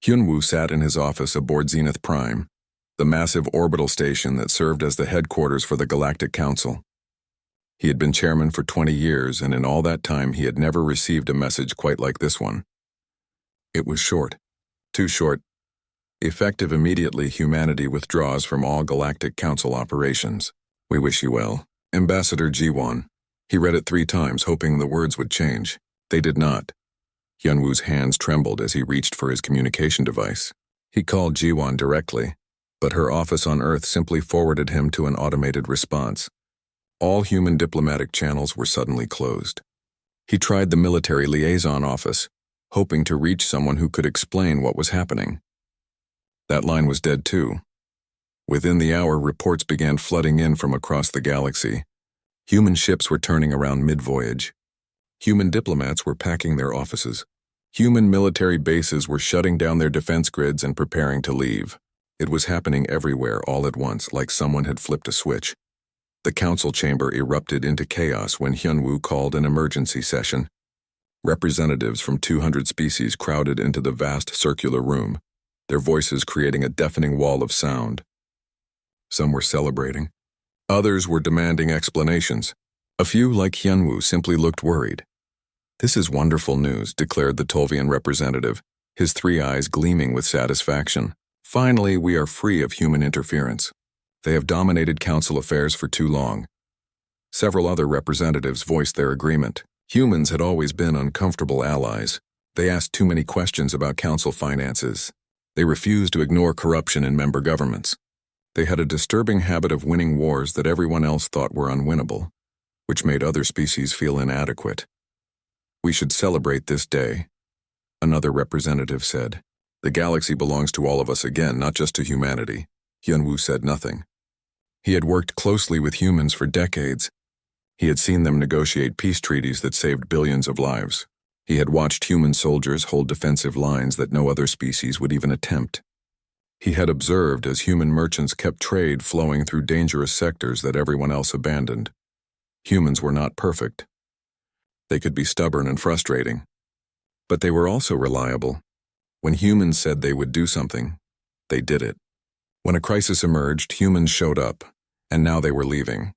Hyunwoo sat in his office aboard Zenith Prime, the massive orbital station that served as the headquarters for the Galactic Council. He had been chairman for 20 years, and in all that time he had never received a message quite like this one. It was short. Too short. Effective immediately, humanity withdraws from all Galactic Council operations. We wish you well. Ambassador Ji-won. He read it 3 times, hoping the words would change. They did not. Hyunwoo's hands trembled as he reached for his communication device. He called Ji-won directly, but her office on Earth simply forwarded him to an automated response. All human diplomatic channels were suddenly closed. He tried the military liaison office, hoping to reach someone who could explain what was happening. That line was dead too. Within the hour, reports began flooding in from across the galaxy. Human ships were turning around mid-voyage. Human diplomats were packing their offices. Human military bases were shutting down their defense grids and preparing to leave. It was happening everywhere all at once, like someone had flipped a switch. The council chamber erupted into chaos when Hyunwoo called an emergency session. Representatives from 200 species crowded into the vast circular room, their voices creating a deafening wall of sound. Some were celebrating. Others were demanding explanations. A few, like Hyunwoo, simply looked worried. "This is wonderful news," declared the Tolvian representative, his 3 eyes gleaming with satisfaction. "Finally, we are free of human interference. They have dominated council affairs for too long." Several other representatives voiced their agreement. Humans had always been uncomfortable allies. They asked too many questions about council finances. They refused to ignore corruption in member governments. They had a disturbing habit of winning wars that everyone else thought were unwinnable, which made other species feel inadequate. "We should celebrate this day," another representative said. "The galaxy belongs to all of us again, not just to humanity." Hyunwoo said nothing. He had worked closely with humans for decades. He had seen them negotiate peace treaties that saved billions of lives. He had watched human soldiers hold defensive lines that no other species would even attempt. He had observed as human merchants kept trade flowing through dangerous sectors that everyone else abandoned. Humans were not perfect. They could be stubborn and frustrating. But they were also reliable. When humans said they would do something, they did it. When a crisis emerged, humans showed up, and now they were leaving.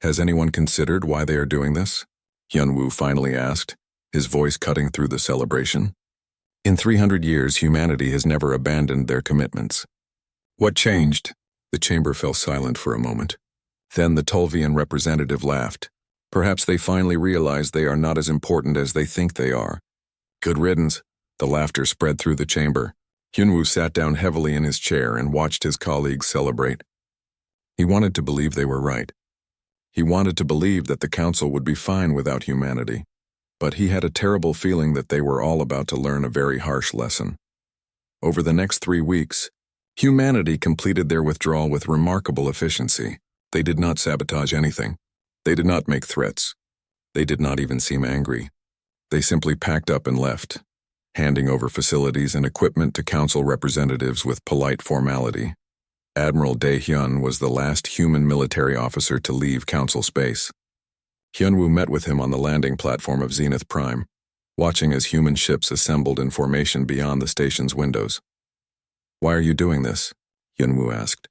"Has anyone considered why they are doing this?" Hyunwoo finally asked, his voice cutting through the celebration. "In 300 years, humanity has never abandoned their commitments." "What changed?" The chamber fell silent for a moment. Then the Tolvian representative laughed. "Perhaps they finally realized they are not as important as they think they are." "Good riddance." The laughter spread through the chamber. Hyunwoo sat down heavily in his chair and watched his colleagues celebrate. He wanted to believe they were right. He wanted to believe that the council would be fine without humanity. But he had a terrible feeling that they were all about to learn a very harsh lesson. Over the next 3 weeks, humanity completed their withdrawal with remarkable efficiency. They did not sabotage anything. They did not make threats. They did not even seem angry. They simply packed up and left, handing over facilities and equipment to council representatives with polite formality. Admiral Dae-hyun was the last human military officer to leave council space. Hyunwoo met with him on the landing platform of Zenith Prime, watching as human ships assembled in formation beyond the station's windows. "Why are you doing this?" Hyunwoo asked.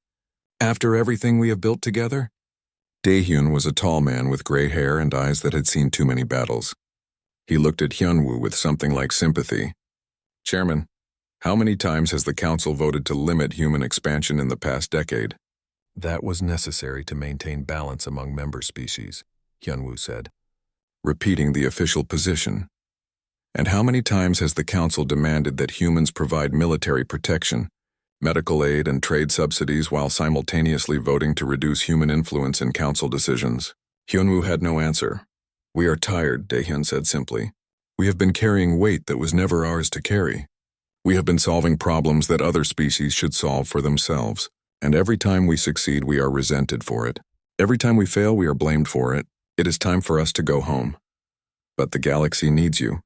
"After everything we have built together?" Dae-hyun was a tall man with gray hair and eyes that had seen too many battles. He looked at Hyunwoo with something like sympathy. "Chairman, how many times has the council voted to limit human expansion in the past decade?" "That was necessary to maintain balance among member species," Hyunwoo said, repeating the official position. "And how many times has the council demanded that humans provide military protection, medical aid, and trade subsidies while simultaneously voting to reduce human influence in council decisions?" Hyunwoo had no answer. "We are tired," Dae-hyun said simply. "We have been carrying weight that was never ours to carry. We have been solving problems that other species should solve for themselves, and every time we succeed we are resented for it. Every time we fail we are blamed for it. It is time for us to go home." "But the galaxy needs you,"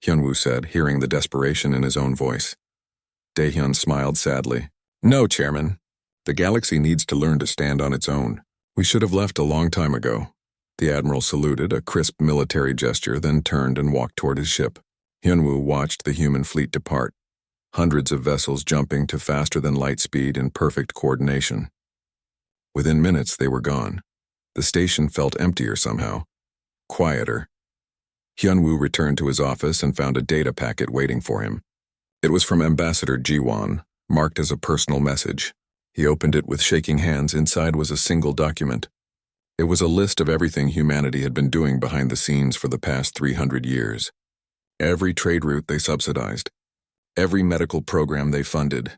Hyunwoo said, hearing the desperation in his own voice. Dae-hyun smiled sadly. "No, Chairman. The galaxy needs to learn to stand on its own. We should have left a long time ago." The Admiral saluted, a crisp military gesture, then turned and walked toward his ship. Hyunwoo watched the human fleet depart, hundreds of vessels jumping to faster-than-light speed in perfect coordination. Within minutes, they were gone. The station felt emptier somehow, quieter. Hyunwoo returned to his office and found a data packet waiting for him. It was from Ambassador Jiwon, marked as a personal message. He opened it with shaking hands. Inside was a single document. It was a list of everything humanity had been doing behind the scenes for the past 300 years. Every trade route they subsidized, every medical program they funded,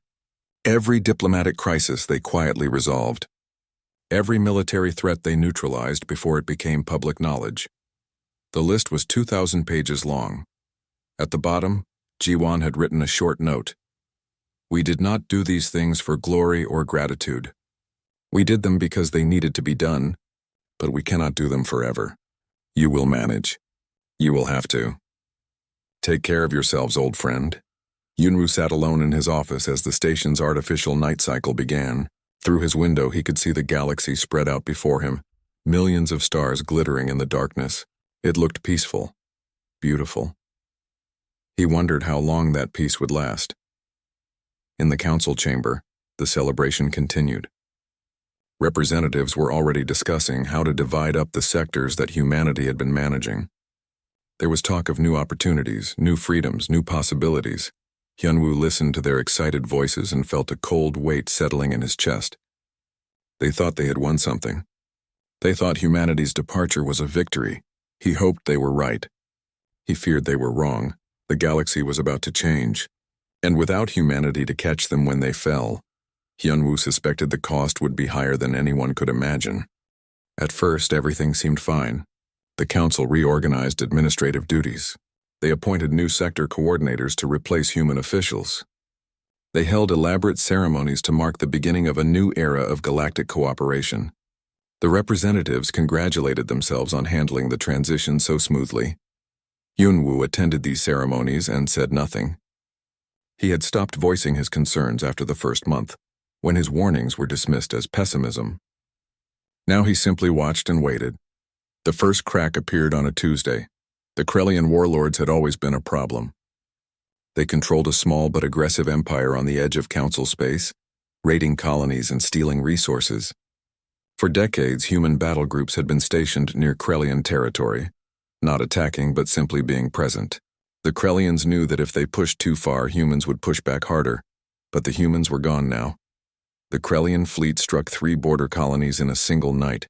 every diplomatic crisis they quietly resolved, every military threat they neutralized before it became public knowledge. The list was 2,000 pages long. At the bottom, Jiwon had written a short note. "We did not do these things for glory or gratitude. We did them because they needed to be done, but we cannot do them forever. You will manage. You will have to. Take care of yourselves, old friend." Yunwoo sat alone in his office as the station's artificial night cycle began. Through his window, he could see the galaxy spread out before him, millions of stars glittering in the darkness. It looked peaceful, beautiful. He wondered how long that peace would last. In the council chamber, the celebration continued. Representatives were already discussing how to divide up the sectors that humanity had been managing. There was talk of new opportunities, new freedoms, new possibilities. Hyunwoo listened to their excited voices and felt a cold weight settling in his chest. They thought they had won something. They thought humanity's departure was a victory. He hoped they were right. He feared they were wrong. The galaxy was about to change. And without humanity to catch them when they fell, Hyunwoo suspected the cost would be higher than anyone could imagine. At first, everything seemed fine. The council reorganized administrative duties. They appointed new sector coordinators to replace human officials. They held elaborate ceremonies to mark the beginning of a new era of galactic cooperation. The representatives congratulated themselves on handling the transition so smoothly. Yunwoo attended these ceremonies and said nothing. He had stopped voicing his concerns after the first month, when his warnings were dismissed as pessimism. Now he simply watched and waited. The first crack appeared on a Tuesday. The Krellian warlords had always been a problem. They controlled a small but aggressive empire on the edge of council space, raiding colonies and stealing resources. For decades, human battle groups had been stationed near Krellian territory, not attacking but simply being present. The Krellians knew that if they pushed too far, humans would push back harder, but the humans were gone now. The Krellian fleet struck 3 border colonies in a single night.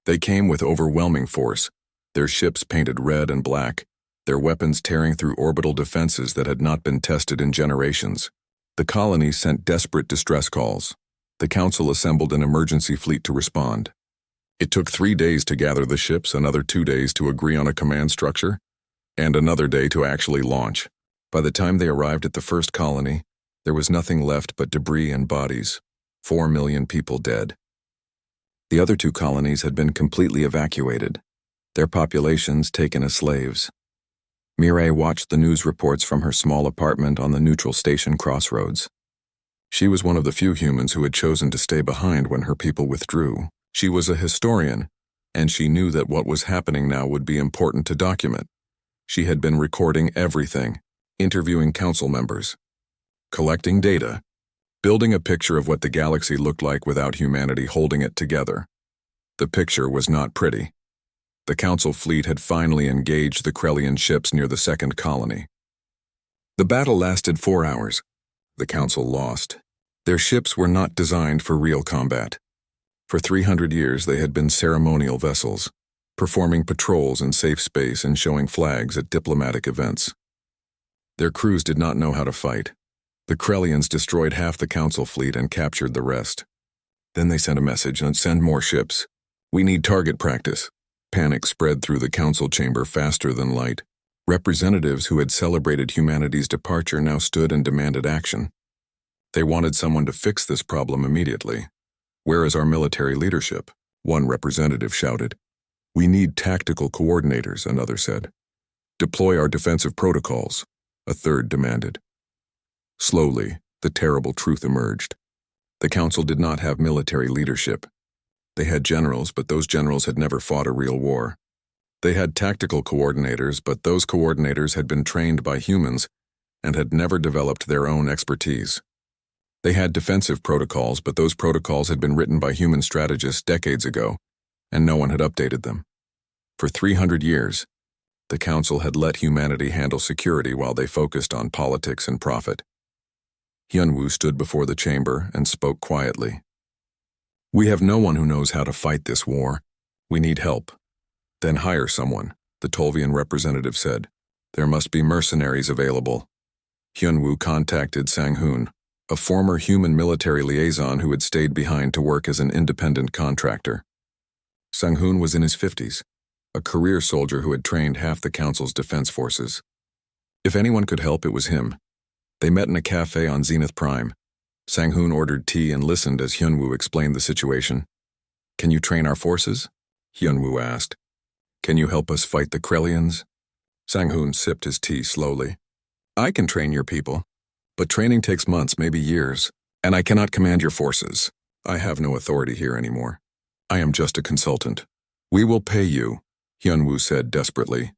They came with overwhelming force, their ships painted red and black, their weapons tearing through orbital defenses that had not been tested in generations. The colonies sent desperate distress calls. The council assembled an emergency fleet to respond. It took 3 days to gather the ships, another 2 days to agree on a command structure, and another day to actually launch. By the time they arrived at the first colony, there was nothing left but debris and bodies. 4 million people dead. The other 2 colonies had been completely evacuated, their populations taken as slaves. Mireille watched the news reports from her small apartment on the neutral station crossroads. She was one of the few humans who had chosen to stay behind when her people withdrew. She was a historian, and she knew that what was happening now would be important to document. She had been recording everything, interviewing council members, collecting data, building a picture of what the galaxy looked like without humanity holding it together. The picture was not pretty. The council fleet had finally engaged the Krellian ships near the second colony. The battle lasted 4 hours. The council lost. Their ships were not designed for real combat. For 300 years they had been ceremonial vessels, performing patrols in safe space and showing flags at diplomatic events. Their crews did not know how to fight. The Krellians destroyed half the council fleet and captured the rest. Then they sent a message and send more ships. "We need target practice." Panic spread through the council chamber faster than light. Representatives who had celebrated humanity's departure now stood and demanded action. They wanted someone to fix this problem immediately. "Where is our military leadership?" one representative shouted. "We need tactical coordinators," another said. "Deploy our defensive protocols," a third demanded. Slowly, the terrible truth emerged. The council did not have military leadership. They had generals, but those generals had never fought a real war. They had tactical coordinators, but those coordinators had been trained by humans and had never developed their own expertise. They had defensive protocols, but those protocols had been written by human strategists decades ago, and no one had updated them. For 300 years, the Council had let humanity handle security while they focused on politics and profit. Hyunwoo stood before the chamber and spoke quietly. "We have no one who knows how to fight this war. We need help." "Then hire someone," the Tolvian representative said. "There must be mercenaries available." Hyunwoo contacted Sang-hoon, a former human military liaison who had stayed behind to work as an independent contractor. Sang-hoon was in his 50s, a career soldier who had trained half the Council's defense forces. If anyone could help, it was him. They met in a cafe on Zenith Prime. Sang-hoon ordered tea and listened as Hyunwoo explained the situation. "Can you train our forces?" Hyunwoo asked. "Can you help us fight the Krellians?" Sang-hoon sipped his tea slowly. "I can train your people, but training takes months, maybe years, and I cannot command your forces. I have no authority here anymore. I am just a consultant." "We will pay you," Hyunwoo said desperately.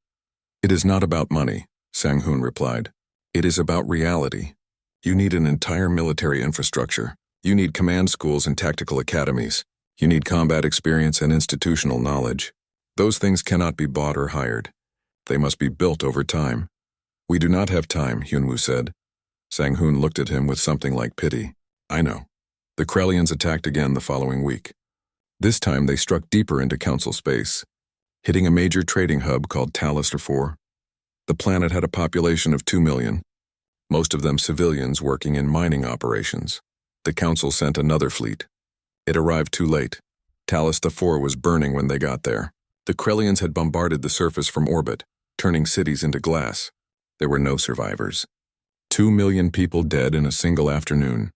"It is not about money," Sang-hoon replied. "It is about reality. You need an entire military infrastructure. You need command schools and tactical academies. You need combat experience and institutional knowledge. Those things cannot be bought or hired. They must be built over time." "We do not have time," Hyunwoo said. Sang-hoon looked at him with something like pity. "I know." The Krellians attacked again the following week. This time they struck deeper into Council space, hitting a major trading hub called Talis 4. The planet had a population of 2 million, most of them civilians working in mining operations. The Council sent another fleet. It arrived too late. Talis 4 was burning when they got there. The Krellians had bombarded the surface from orbit, turning cities into glass. There were no survivors. 2 million people dead in a single afternoon.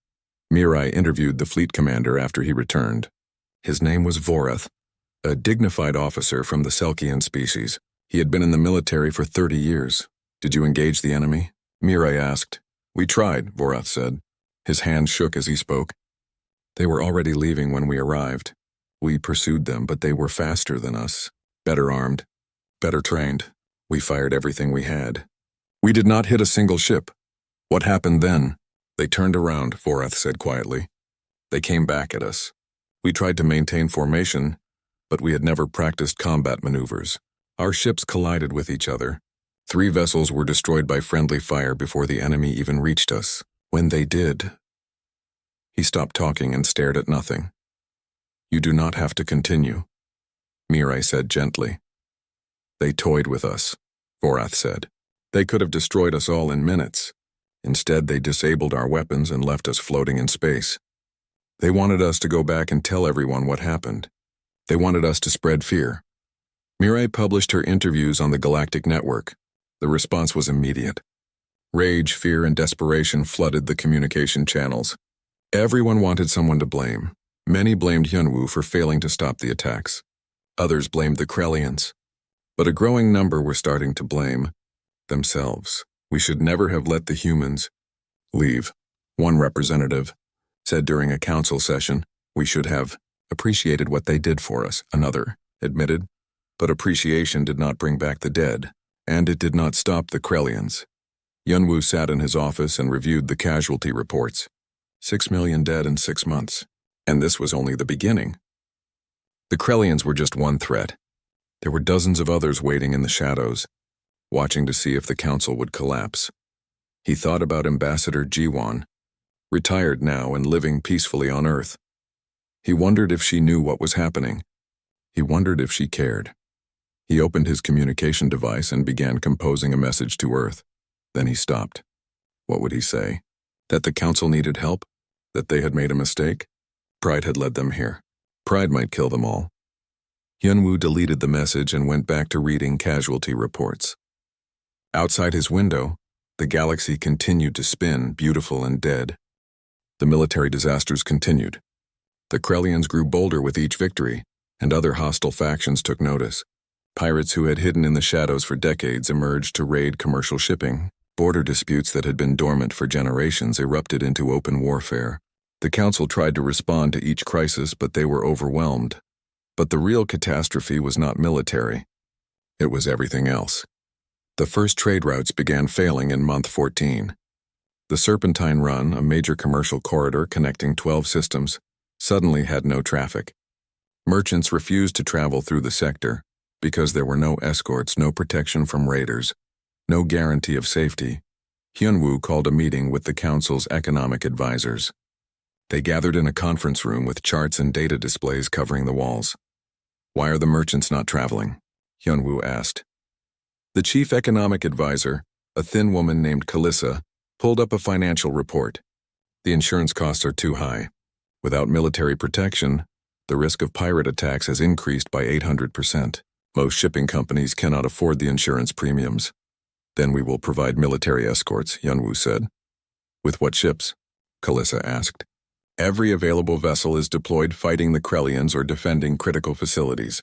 Mirai interviewed the fleet commander after he returned. His name was Vorath, a dignified officer from the Selkian species. He had been in the military for 30 years. "Did you engage the enemy?" Mirai asked. "We tried," Vorath said. His hand shook as he spoke. "They were already leaving when we arrived. We pursued them, but they were faster than us, better armed, better trained. We fired everything we had. We did not hit a single ship." "What happened then?" "They turned around," Vorath said quietly. "They came back at us. We tried to maintain formation, but we had never practiced combat maneuvers. Our ships collided with each other. 3 vessels were destroyed by friendly fire before the enemy even reached us. When they did..." He stopped talking and stared at nothing. "You do not have to continue," Mirai said gently. "They toyed with us," Vorath said. "They could have destroyed us all in minutes. Instead, they disabled our weapons and left us floating in space. They wanted us to go back and tell everyone what happened. They wanted us to spread fear." Mirai published her interviews on the Galactic Network. The response was immediate. Rage, fear, and desperation flooded the communication channels. Everyone wanted someone to blame. Many blamed Hyunwoo for failing to stop the attacks. Others blamed the Krellians. But a growing number were starting to blame themselves. "We should never have let the humans leave," one representative said during a council session. "We should have appreciated what they did for us," another admitted. But appreciation did not bring back the dead, and it did not stop the Krellians. Hyunwoo sat in his office and reviewed the casualty reports. 6 million dead in 6 months. And this was only the beginning. The Krellians were just one threat. There were dozens of others waiting in the shadows, watching to see if the council would collapse. He thought about Ambassador Jiwon, retired now and living peacefully on Earth. He wondered if she knew what was happening. He wondered if she cared. He opened his communication device and began composing a message to Earth. Then he stopped. What would he say? That the council needed help? That they had made a mistake? Pride had led them here. Pride might kill them all. Hyunwoo deleted the message and went back to reading casualty reports. Outside his window, the galaxy continued to spin, beautiful and dead. The military disasters continued. The Krellians grew bolder with each victory, and other hostile factions took notice. Pirates who had hidden in the shadows for decades emerged to raid commercial shipping. Border disputes that had been dormant for generations erupted into open warfare. The council tried to respond to each crisis, but they were overwhelmed. But the real catastrophe was not military. It was everything else. The first trade routes began failing in month 14. The Serpentine Run, a major commercial corridor connecting 12 systems, suddenly had no traffic. Merchants refused to travel through the sector because there were no escorts, no protection from raiders, no guarantee of safety. Hyunwoo called a meeting with the council's economic advisors. They gathered in a conference room with charts and data displays covering the walls. "Why are the merchants not traveling?" Hyunwoo asked. The chief economic advisor, a thin woman named Kalissa, pulled up a financial report. "The insurance costs are too high. Without military protection, the risk of pirate attacks has increased by 800%. Most shipping companies cannot afford the insurance premiums." "Then we will provide military escorts," Hyunwoo said. "With what ships?" Kalissa asked. "Every available vessel is deployed fighting the Krellians or defending critical facilities.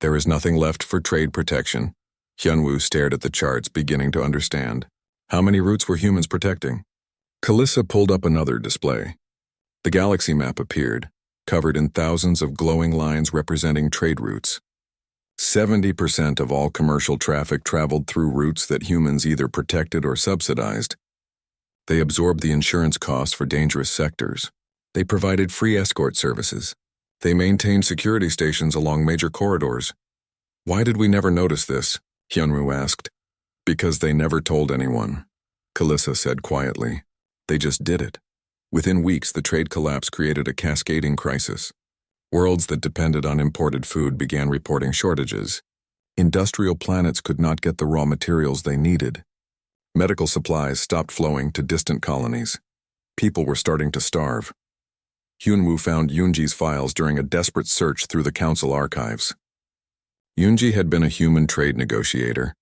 There is nothing left for trade protection." Hyunwoo stared at the charts, beginning to understand. How many routes were humans protecting? Kalissa pulled up another display. The galaxy map appeared, covered in thousands of glowing lines representing trade routes. 70% of all commercial traffic traveled through routes that humans either protected or subsidized. They absorbed the insurance costs for dangerous sectors. They provided free escort services. They maintained security stations along major corridors. "Why did we never notice this?" Hyunwoo asked. "Because they never told anyone," Kalissa said quietly. "They just did it." Within weeks, the trade collapse created a cascading crisis. Worlds that depended on imported food began reporting shortages. Industrial planets could not get the raw materials they needed. Medical supplies stopped flowing to distant colonies. People were starting to starve. Hyunwoo found Yoonji's files during a desperate search through the council archives. Yoonji had been a human trade negotiator,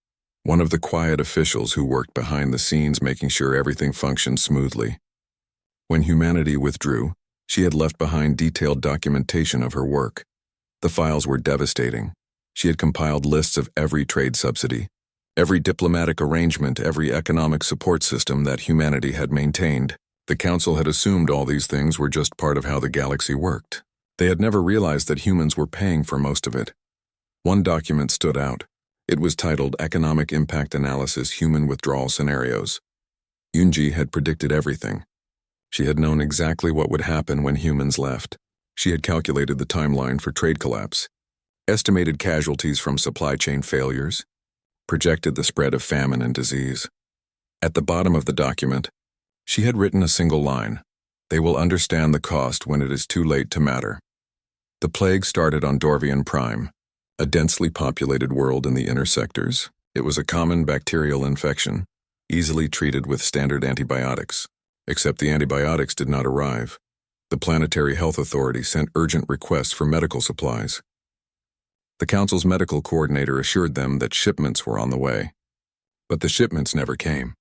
one of the quiet officials who worked behind the scenes making sure everything functioned smoothly. When humanity withdrew, she had left behind detailed documentation of her work. The files were devastating. She had compiled lists of every trade subsidy, every diplomatic arrangement, every economic support system that humanity had maintained. The council had assumed all these things were just part of how the galaxy worked. They had never realized that humans were paying for most of it. One document stood out. It was titled Economic Impact Analysis Human Withdrawal Scenarios. Yoonji had predicted everything. She had known exactly what would happen when humans left. She had calculated the timeline for trade collapse, estimated casualties from supply chain failures, projected the spread of famine and disease. At the bottom of the document, she had written a single line: "They will understand the cost when it is too late to matter." The plague started on Dorvian Prime, a densely populated world in the inner sectors. It was a common bacterial infection, easily treated with standard antibiotics. Except the antibiotics did not arrive. The Planetary Health Authority sent urgent requests for medical supplies. The Council's medical coordinator assured them that shipments were on the way. But the shipments never came.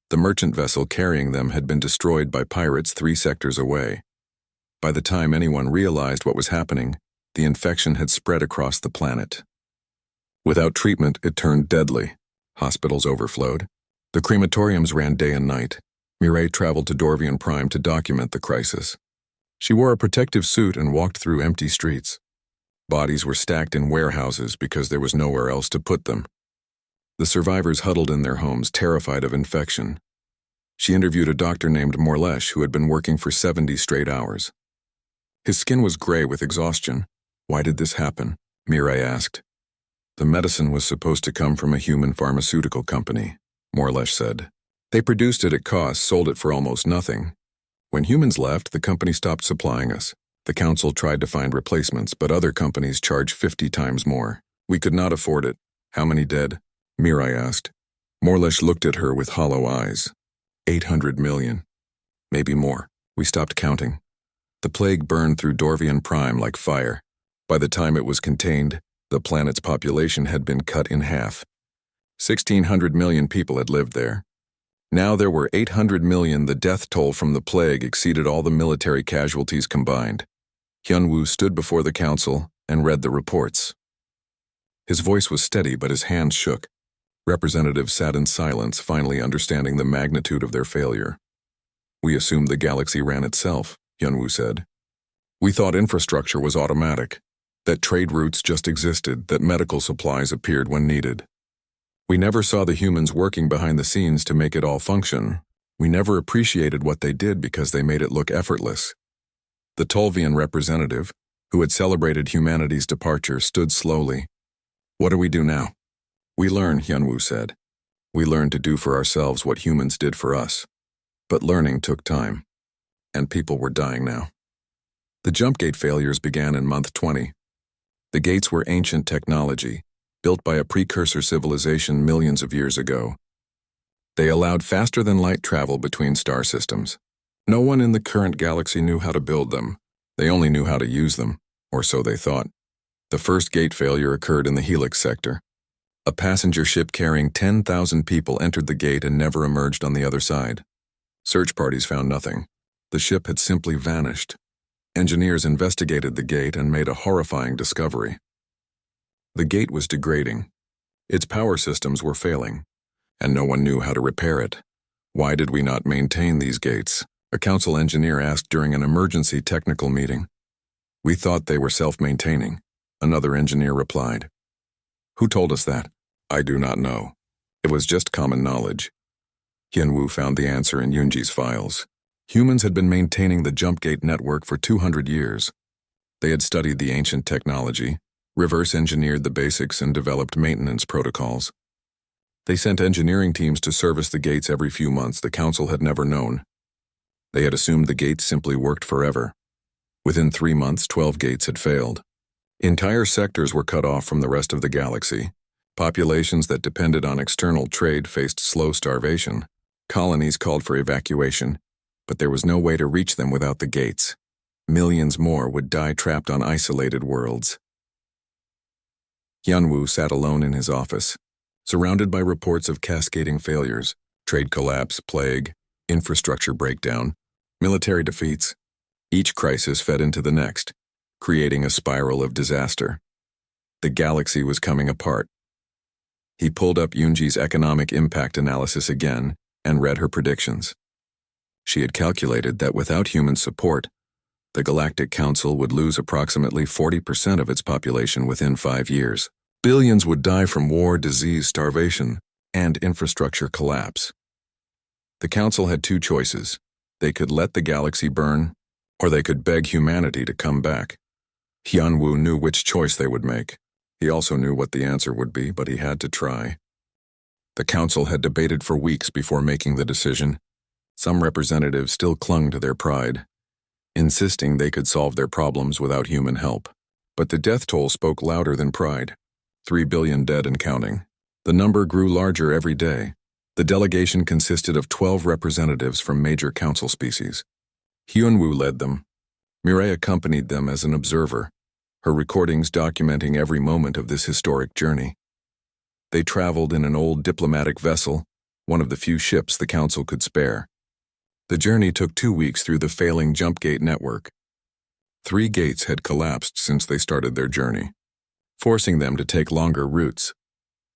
The merchant vessel carrying them had been destroyed by pirates 3 sectors away. By the time anyone realized what was happening, the infection had spread across the planet. Without treatment, it turned deadly. Hospitals overflowed. The crematoriums ran day and night. Mireille traveled to Dorvian Prime to document the crisis. She wore a protective suit and walked through empty streets. Bodies were stacked in warehouses because there was nowhere else to put them. The survivors huddled in their homes, terrified of infection. She interviewed a doctor named Morlesh who had been working for 70 straight hours. His skin was gray with exhaustion. "Why did this happen?" Mireille asked. "The medicine was supposed to come from a human pharmaceutical company," Morlesh said. "They produced it at cost, sold it for almost nothing. When humans left, the company stopped supplying us. The council tried to find replacements, but other companies charged 50 times more. We could not afford it." "How many dead?" Mireille asked. Morlesh looked at her with hollow eyes. 800 million. Maybe more. We stopped counting. The plague burned through Dorvian Prime like fire. By the time it was contained, the planet's population had been cut in half. 1,600 million people had lived there. Now there were 800 million. The death toll from the plague exceeded all the military casualties combined. Hyunwoo stood before the council and read the reports. His voice was steady, but his hands shook. Representatives sat in silence, finally understanding the magnitude of their failure. "We assumed the galaxy ran itself," Hyunwoo said. "We thought infrastructure was automatic, that trade routes just existed, that medical supplies appeared when needed. We never saw the humans working behind the scenes to make it all function. We never appreciated what they did because they made it look effortless. The Tolvian representative, who had celebrated humanity's departure, stood slowly. What do we do now? We learn, Hyunwoo said. We learn to do for ourselves what humans did for us. But learning took time. And people were dying now. The jump gate failures began in month 20. The gates were ancient technology, built by a precursor civilization millions of years ago. They allowed faster-than-light travel between star systems. No one in the current galaxy knew how to build them. They only knew how to use them, or so they thought. The first gate failure occurred in the Helix sector. A passenger ship carrying 10,000 people entered the gate and never emerged on the other side. Search parties found nothing. The ship had simply vanished. Engineers investigated the gate and made a horrifying discovery. The gate was degrading. Its power systems were failing, and no one knew how to repair it. Why did we not maintain these gates? A council engineer asked during an emergency technical meeting. We thought they were self-maintaining, another engineer replied. Who told us that? I do not know. It was just common knowledge. Hyunwoo found the answer in Yoonji's files. Humans had been maintaining the jump gate network for 200 years. They had studied the ancient technology, reverse engineered the basics, and developed maintenance protocols. They sent engineering teams to service the gates every few months. The council had never known. They had assumed the gates simply worked forever. Within 3 months, 12 gates had failed. Entire sectors were cut off from the rest of the galaxy. Populations that depended on external trade faced slow starvation. Colonies called for evacuation, but there was no way to reach them without the gates. Millions more would die trapped on isolated worlds. Hyunwoo sat alone in his office, surrounded by reports of cascading failures, trade collapse, plague, infrastructure breakdown, military defeats. Each crisis fed into the next, creating a spiral of disaster. The galaxy was coming apart. He pulled up Yoonji's economic impact analysis again and read her predictions. She had calculated that without human support, the Galactic Council would lose approximately 40% of its population within 5 years. Billions would die from war, disease, starvation, and infrastructure collapse. The Council had 2 choices. They could let the galaxy burn, or they could beg humanity to come back. Hyunwoo knew which choice they would make. He also knew what the answer would be, but he had to try. The Council had debated for weeks before making the decision. Some representatives still clung to their pride, insisting they could solve their problems without human help. But the death toll spoke louder than pride. 3 billion dead and counting. The number grew larger every day. The delegation consisted of 12 representatives from major council species. Hyunwoo led them. Mireille accompanied them as an observer, her recordings documenting every moment of this historic journey. They traveled in an old diplomatic vessel, one of the few ships the council could spare. The journey took 2 weeks through the failing jump gate network. 3 gates had collapsed since they started their journey, forcing them to take longer routes.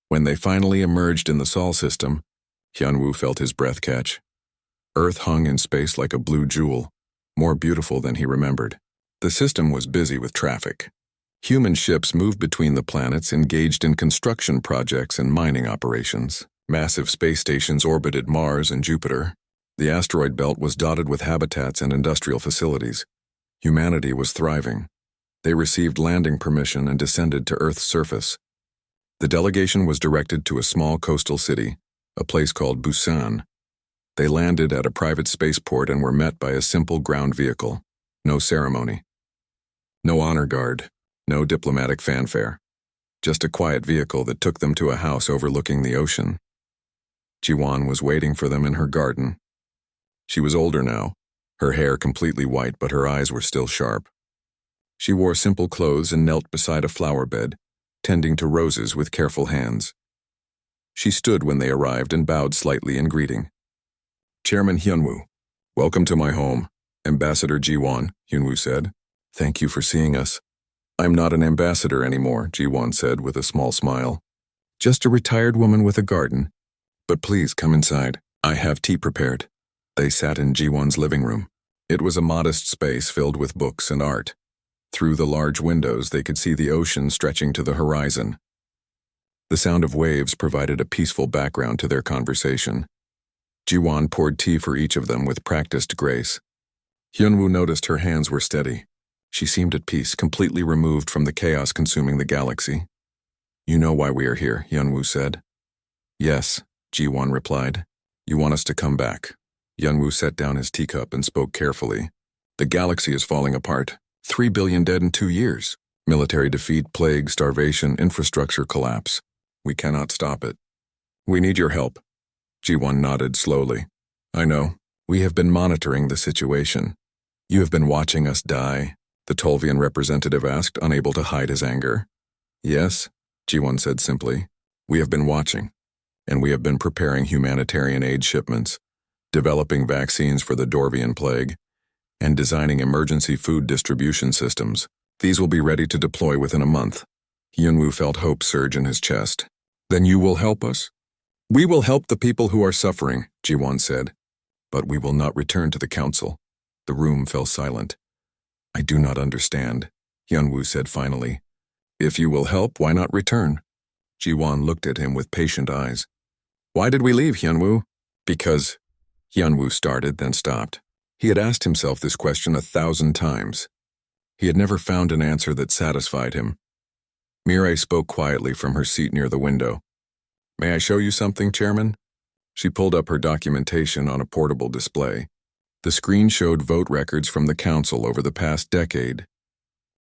When they finally emerged in the Sol system, Hyunwoo felt his breath catch. Earth hung in space like a blue jewel, more beautiful than he remembered. The system was busy with traffic. Human ships moved between the planets, engaged in construction projects and mining operations. Massive space stations orbited Mars and Jupiter. The asteroid belt was dotted with habitats and industrial facilities. Humanity was thriving. They received landing permission and descended to Earth's surface. The delegation was directed to a small coastal city, a place called Busan. They landed at a private spaceport and were met by a simple ground vehicle. No ceremony. No honor guard. No diplomatic fanfare. Just a quiet vehicle that took them to a house overlooking the ocean. Jiwon was waiting for them in her garden. She was older now, her hair completely white, but her eyes were still sharp. She wore simple clothes and knelt beside a flower bed, tending to roses with careful hands. She stood when they arrived and bowed slightly in greeting. Chairman Hyunwoo, welcome to my home. Ambassador Jiwon, Hyunwoo said. Thank you for seeing us. I'm not an ambassador anymore, Jiwon said with a small smile. Just a retired woman with a garden. But please come inside. I have tea prepared. They sat in Jiwon's living room. It was a modest space filled with books and art. Through the large windows, they could see the ocean stretching to the horizon. The sound of waves provided a peaceful background to their conversation. Jiwon poured tea for each of them with practiced grace. Hyunwoo noticed her hands were steady. She seemed at peace, completely removed from the chaos consuming the galaxy. "You know why we are here," Hyunwoo said. "Yes," Jiwon replied. "You want us to come back." Hyunwoo set down his teacup and spoke carefully. "The galaxy is falling apart. 3 billion dead in 2 years. Military defeat, plague, starvation, infrastructure collapse. We cannot stop it. We need your help." Jiwon nodded slowly. "I know. We have been monitoring the situation." "You have been watching us die?" the Tolvian representative asked, unable to hide his anger. "Yes," Jiwon said simply. "We have been watching, and we have been preparing humanitarian aid shipments, developing vaccines for the Dorvian plague, and designing emergency food distribution systems. These will be ready to deploy within a month." Hyunwoo felt hope surge in his chest. "Then you will help us?" "We will help the people who are suffering," Jiwon said. "But we will not return to the council." The room fell silent. "I do not understand," Hyunwoo said finally. "If you will help, why not return?" Jiwon looked at him with patient eyes. "Why did we leave, Hyunwoo?" "Because..." Hyunwoo started, then stopped. He had asked himself this question 1,000 times. He had never found an answer that satisfied him. Mirai spoke quietly from her seat near the window. "May I show you something, Chairman?" She pulled up her documentation on a portable display. The screen showed vote records from the council over the past decade.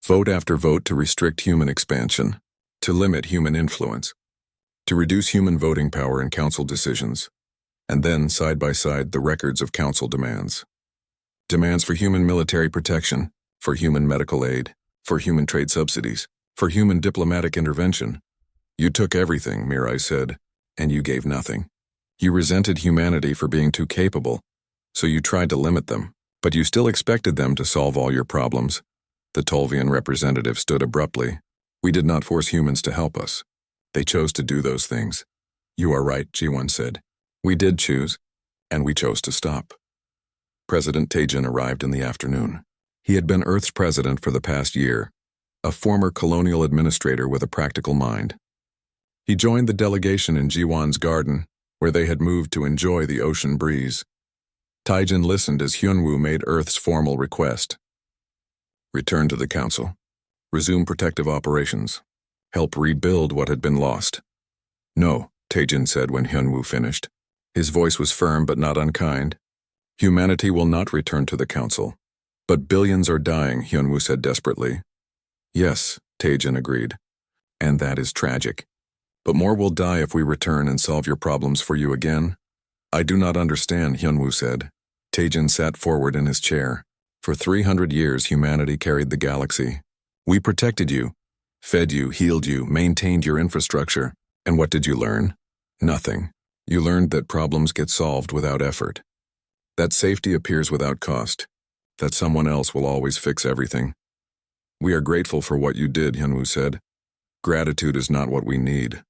Vote after vote to restrict human expansion, to limit human influence, to reduce human voting power in council decisions, and then, side by side, the records of council demands. Demands for human military protection, for human medical aid, for human trade subsidies, for human diplomatic intervention. "You took everything," Mirai said, "and you gave nothing. You resented humanity for being too capable, so you tried to limit them, but you still expected them to solve all your problems." The Tolvian representative stood abruptly. "We did not force humans to help us. They chose to do those things." "You are right," Jiwon said. "We did choose, and we chose to stop." President Taejin arrived in the afternoon. He had been Earth's president for the past year, a former colonial administrator with a practical mind. He joined the delegation in Jiwon's garden, where they had moved to enjoy the ocean breeze. Taejin listened as Hyunwoo made Earth's formal request. Return to the council. Resume protective operations. Help rebuild what had been lost. "No," Taejin said when Hyunwoo finished. His voice was firm but not unkind. "Humanity will not return to the council." "But billions are dying," Hyunwoo said desperately. "Yes," Taejin agreed. "And that is tragic. But more will die if we return and solve your problems for you again." "I do not understand," Hyunwoo said. Taejin sat forward in his chair. "For 300 years humanity carried the galaxy. We protected you, fed you, healed you, maintained your infrastructure. And what did you learn? Nothing. You learned that problems get solved without effort. That safety appears without cost. That someone else will always fix everything." "We are grateful for what you did," Hyunwoo said. "Gratitude is not what we need,"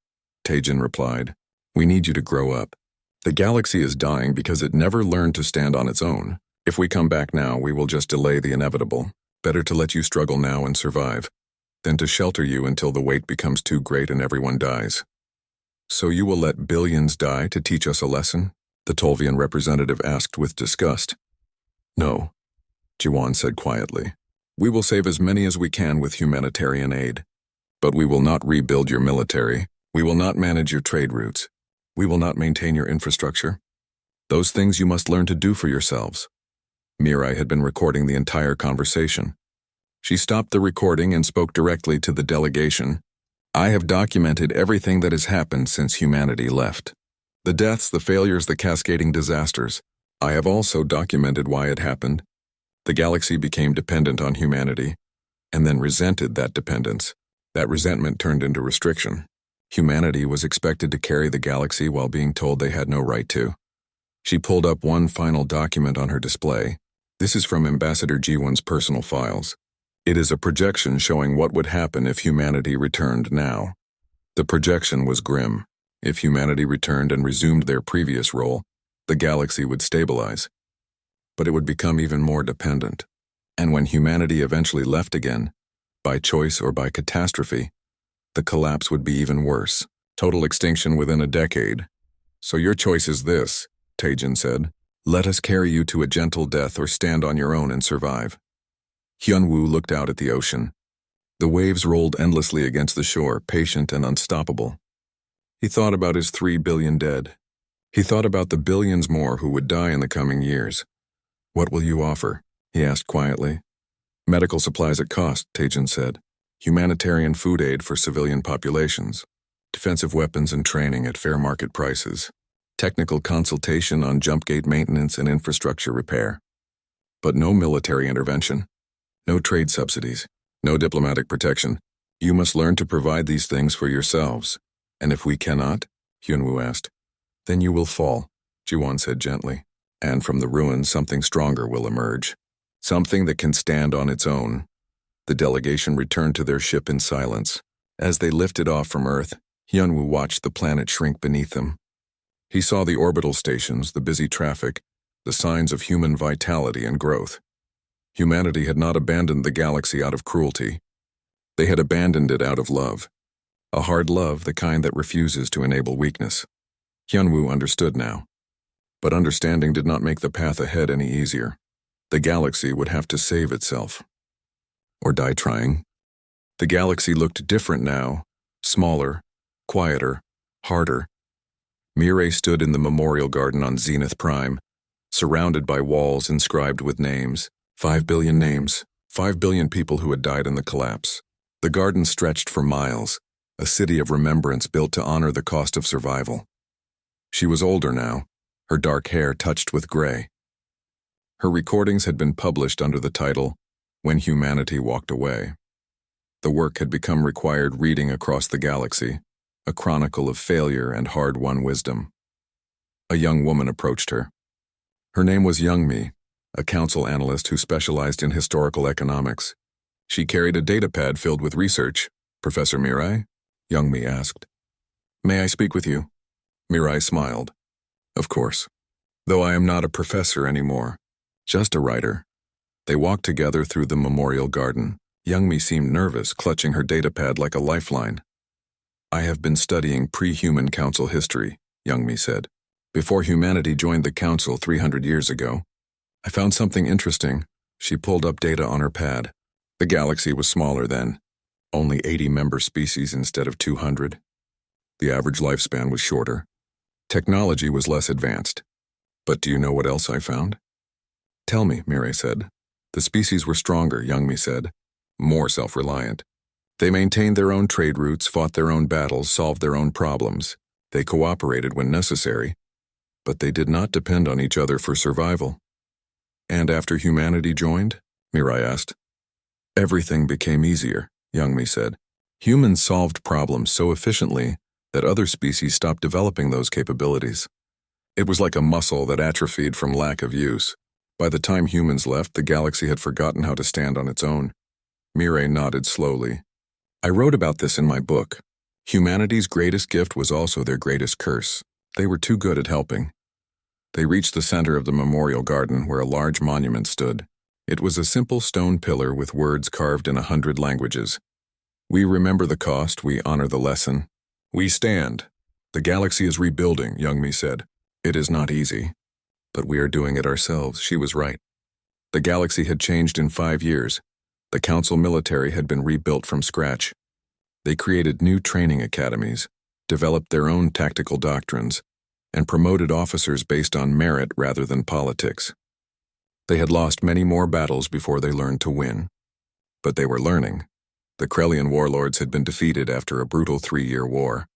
Taejin replied. "We need you to grow up. The galaxy is dying because it never learned to stand on its own. If we come back now, we will just delay the inevitable. Better to let you struggle now and survive, than to shelter you until the weight becomes too great and everyone dies." "So you will let billions die to teach us a lesson?" the Tolvian representative asked with disgust. "No," Jiwon said quietly. "We will save as many as we can with humanitarian aid. But we will not rebuild your military. We will not manage your trade routes. We will not maintain your infrastructure. Those things you must learn to do for yourselves." Mirai had been recording the entire conversation. She stopped the recording and spoke directly to the delegation. "I have documented everything that has happened since humanity left. The deaths, the failures, the cascading disasters. I have also documented why it happened. The galaxy became dependent on humanity, and then resented that dependence. That resentment turned into restriction. Humanity was expected to carry the galaxy while being told they had no right to." She pulled up one final document on her display. This is from Ambassador Jiwon's personal files. It is a projection showing what would happen if humanity returned now. The projection was grim. If humanity returned and resumed their previous role, the galaxy would stabilize. But it would become even more dependent. And when humanity eventually left again, by choice or by catastrophe, the collapse would be even worse. Total extinction within a decade. So your choice is this, Taejin said. Let us carry you to a gentle death or stand on your own and survive. Hyunwoo looked out at the ocean. The waves rolled endlessly against the shore, patient and unstoppable. He thought about his 3 billion dead. He thought about the billions more who would die in the coming years. What will you offer? He asked quietly. Medical supplies at cost, Taejin said. Humanitarian food aid for civilian populations. Defensive weapons and training at fair market prices. Technical consultation on jump gate maintenance and infrastructure repair. But no military intervention. No trade subsidies. No diplomatic protection. You must learn to provide these things for yourselves. And if we cannot, Hyunwoo asked, then you will fall, Jiwon said gently. And from the ruins something stronger will emerge. Something that can stand on its own. The delegation returned to their ship in silence. As they lifted off from Earth, Hyunwoo watched the planet shrink beneath them. He saw the orbital stations, the busy traffic, the signs of human vitality and growth. Humanity had not abandoned the galaxy out of cruelty. They had abandoned it out of love. A hard love, the kind that refuses to enable weakness. Hyunwoo understood now. But understanding did not make the path ahead any easier. The galaxy would have to save itself. Or die trying. The galaxy looked different now, smaller, quieter, harder. Mireille stood in the memorial garden on Zenith Prime, surrounded by walls inscribed with names. 5 billion names, 5 billion people who had died in the collapse. The garden stretched for miles, a city of remembrance built to honor the cost of survival. She was older now, her dark hair touched with gray. Her recordings had been published under the title, When Humanity Walked Away. The work had become required reading across the galaxy, a chronicle of failure and hard-won wisdom. A young woman approached her. Her name was Youngmi, a council analyst who specialized in historical economics. She carried a datapad filled with research. Professor Mirai? Youngmi asked. May I speak with you? Mirai smiled. Of course. Though I am not a professor anymore. Just a writer. They walked together through the memorial garden. Youngmi seemed nervous, clutching her datapad like a lifeline. I have been studying pre-human council history, Youngmi said. Before humanity joined the council 300 years ago, I found something interesting. She pulled up data on her pad. The galaxy was smaller then, only 80 member species instead of 200. The average lifespan was shorter. Technology was less advanced. But do you know what else I found? Tell me, Mireille said. The species were stronger, Youngmi said. More self-reliant. They maintained their own trade routes, fought their own battles, solved their own problems. They cooperated when necessary. But they did not depend on each other for survival. And after humanity joined? Mirai asked. Everything became easier, Youngmi said. Humans solved problems so efficiently that other species stopped developing those capabilities. It was like a muscle that atrophied from lack of use. By the time humans left, the galaxy had forgotten how to stand on its own. Mireille nodded slowly. I wrote about this in my book. Humanity's greatest gift was also their greatest curse. They were too good at helping. They reached the center of the memorial garden where a large monument stood. It was a simple stone pillar with words carved in 100 languages. We remember the cost, we honor the lesson. We stand. The galaxy is rebuilding, Youngmi said. It is not easy. But we are doing it ourselves, she was right. The galaxy had changed in 5 years. The council military had been rebuilt from scratch. They created new training academies, developed their own tactical doctrines, and promoted officers based on merit rather than politics. They had lost many more battles before they learned to win. But they were learning. The Krellian warlords had been defeated after a brutal 3-year war.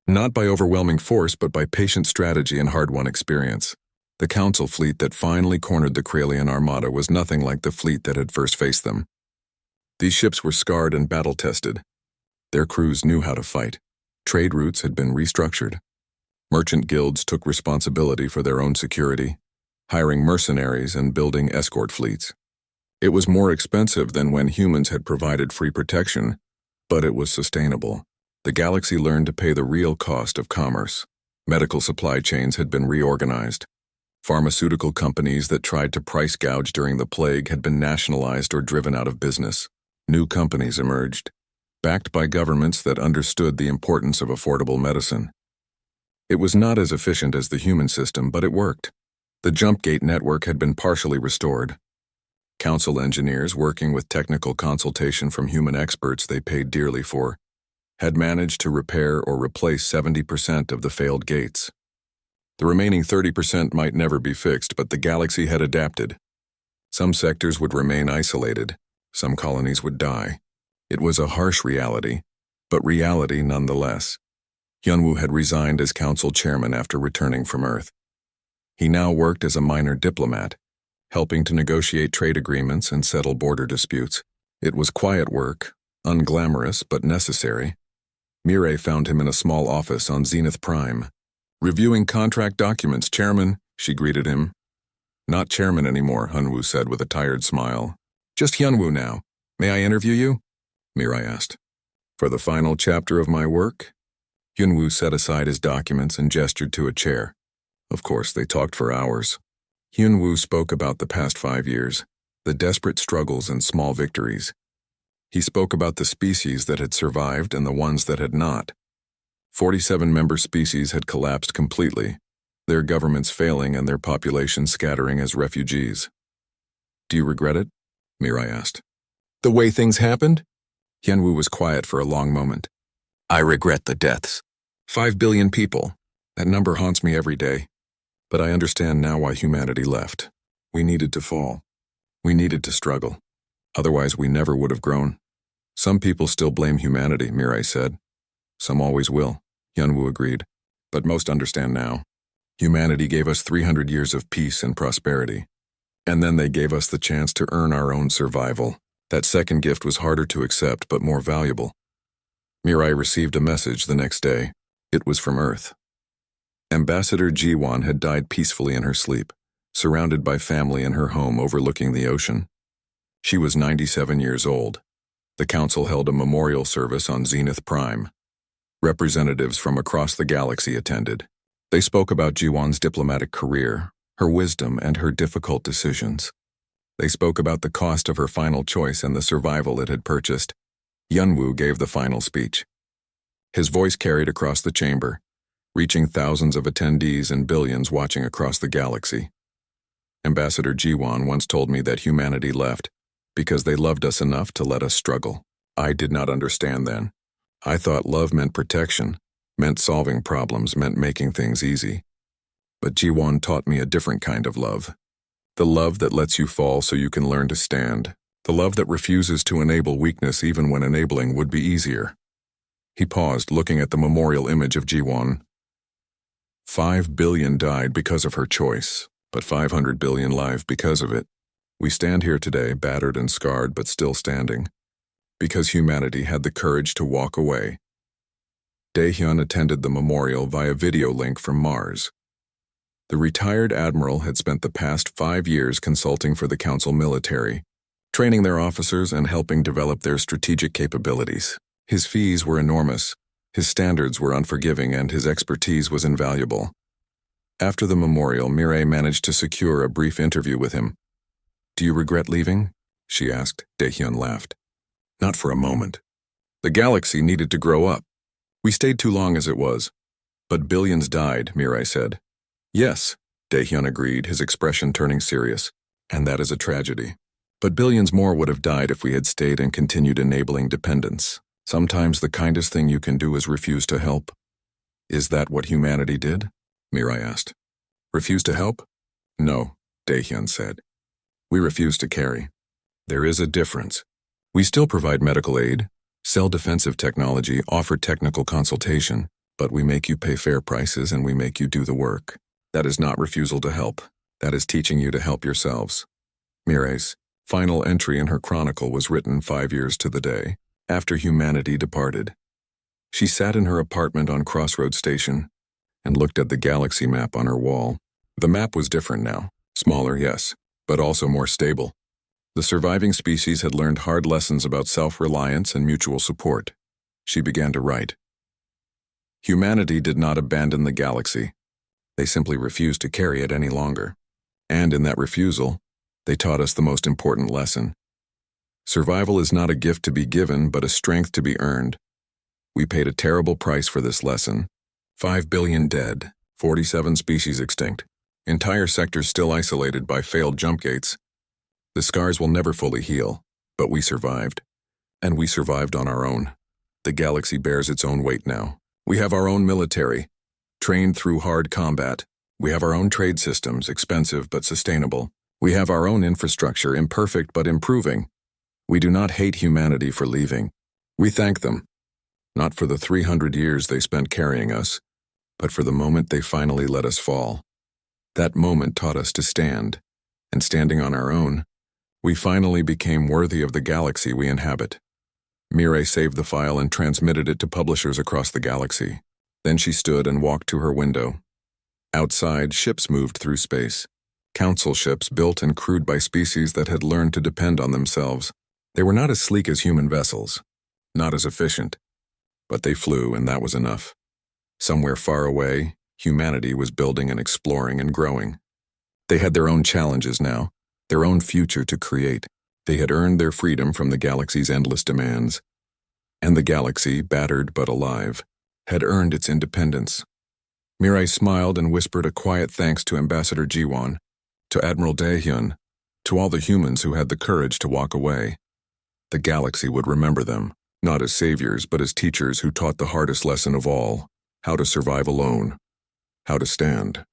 Not by overwhelming force, but by patient strategy and hard-won experience. The council fleet that finally cornered the Krellian armada was nothing like the fleet that had first faced them. These ships were scarred and battle-tested. Their crews knew how to fight. Trade routes had been restructured. Merchant guilds took responsibility for their own security, hiring mercenaries and building escort fleets. It was more expensive than when humans had provided free protection, but it was sustainable. The galaxy learned to pay the real cost of commerce. Medical supply chains had been reorganized. Pharmaceutical companies that tried to price gouge during the plague had been nationalized or driven out of business. New companies emerged. backed by governments that understood the importance of affordable medicine. It was not as efficient as the human system, but it worked. The jump gate network had been partially restored. Council engineers, working with technical consultation from human experts they paid dearly for, had managed to repair or replace 70% of the failed gates. The remaining 30% might never be fixed, but the galaxy had adapted. Some sectors would remain isolated. Some colonies would die. It was a harsh reality, but reality nonetheless. Hyunwoo had resigned as council chairman after returning from Earth. He now worked as a minor diplomat, helping to negotiate trade agreements and settle border disputes. It was quiet work, unglamorous but necessary. Mireille found him in a small office on Zenith Prime. "Reviewing contract documents, Chairman," she greeted him. "Not Chairman anymore," Hyunwoo said with a tired smile. "Just Hyunwoo now. May I interview you?" Mireille asked. "For the final chapter of my work?" Hyunwoo set aside his documents and gestured to a chair. Of course, they talked for hours. Hyunwoo spoke about the past 5 years, the desperate struggles and small victories. He spoke about the species that had survived and the ones that had not. 47 member species had collapsed completely, their governments failing and their populations scattering as refugees. "Do you regret it?" Mireille asked. "The way things happened?" Hyunwoo was quiet for a long moment. "I regret the deaths. 5 billion people. That number haunts me every day. But I understand now why humanity left. We needed to fall. We needed to struggle. Otherwise, we never would have grown." "Some people still blame humanity," Mireille said. "Some always will," Hyunwoo agreed. "But most understand now. Humanity gave us 300 years of peace and prosperity. And then they gave us the chance to earn our own survival. That second gift was harder to accept, but more valuable." Mireille received a message the next day. It was from Earth. Ambassador Jiwon had died peacefully in her sleep, surrounded by family in her home overlooking the ocean. She was 97 years old. The council held a memorial service on Zenith Prime. Representatives from across the galaxy attended. They spoke about Jiwon's diplomatic career, her wisdom, and her difficult decisions. They spoke about the cost of her final choice and the survival it had purchased. Hyunwoo gave the final speech. His voice carried across the chamber, reaching thousands of attendees and billions watching across the galaxy. "Ambassador Jiwon once told me that humanity left because they loved us enough to let us struggle. I did not understand then. I thought love meant protection, meant solving problems, meant making things easy. But Jiwon taught me a different kind of love. The love that lets you fall so you can learn to stand. The love that refuses to enable weakness even when enabling would be easier." He paused, looking at the memorial image of Jiwon. 5 billion died because of her choice, but 500 billion live because of it. We stand here today, battered and scarred, but still standing, because humanity had the courage to walk away. Daehyun attended the memorial via video link from Mars. The retired admiral had spent the past 5 years consulting for the council military, training their officers and helping develop their strategic capabilities. His fees were enormous. His standards were unforgiving and his expertise was invaluable. After the memorial, Mireille managed to secure a brief interview with him. "Do you regret leaving?" she asked. Daehyun laughed. "Not for a moment. The galaxy needed to grow up. We stayed too long as it was. But billions died," Mireille said. "Yes," Daehyun agreed, his expression turning serious. "And that is a tragedy. But billions more would have died if we had stayed and continued enabling dependence. Sometimes the kindest thing you can do is refuse to help." "Is that what humanity did?" Mireille asked. "Refuse to help?" "No," Daehyun said. "We refuse to carry. There is a difference. We still provide medical aid, sell defensive technology, offer technical consultation, but we make you pay fair prices and we make you do the work. That is not refusal to help. That is teaching you to help yourselves." Mireille's final entry in her chronicle was written 5 years to the day after humanity departed. She sat in her apartment on Crossroads Station and looked at the galaxy map on her wall. The map was different now. Smaller, yes, but also more stable. The surviving species had learned hard lessons about self-reliance and mutual support. She began to write. Humanity did not abandon the galaxy. They simply refused to carry it any longer. And in that refusal, they taught us the most important lesson. Survival is not a gift to be given, but a strength to be earned. We paid a terrible price for this lesson. 5 billion dead, 47 species extinct, entire sectors still isolated by failed jump gates. The scars will never fully heal, but we survived. And we survived on our own. The galaxy bears its own weight now. We have our own military, trained through hard combat. We have our own trade systems, expensive but sustainable. We have our own infrastructure, imperfect but improving. We do not hate humanity for leaving. We thank them, not for the 300 years they spent carrying us, but for the moment they finally let us fall. That moment taught us to stand, and standing on our own, we finally became worthy of the galaxy we inhabit. Mireille saved the file and transmitted it to publishers across the galaxy. Then she stood and walked to her window. Outside, ships moved through space. Council ships built and crewed by species that had learned to depend on themselves. They were not as sleek as human vessels, not as efficient, but they flew, and that was enough. Somewhere far away, humanity was building and exploring and growing. They had their own challenges now, their own future to create. They had earned their freedom from the galaxy's endless demands. And the galaxy, battered but alive, had earned its independence. Mireille smiled and whispered a quiet thanks to Ambassador Jiwon, to Admiral Daehyun, to all the humans who had the courage to walk away. The galaxy would remember them, not as saviors but as teachers who taught the hardest lesson of all, how to survive alone, how to stand.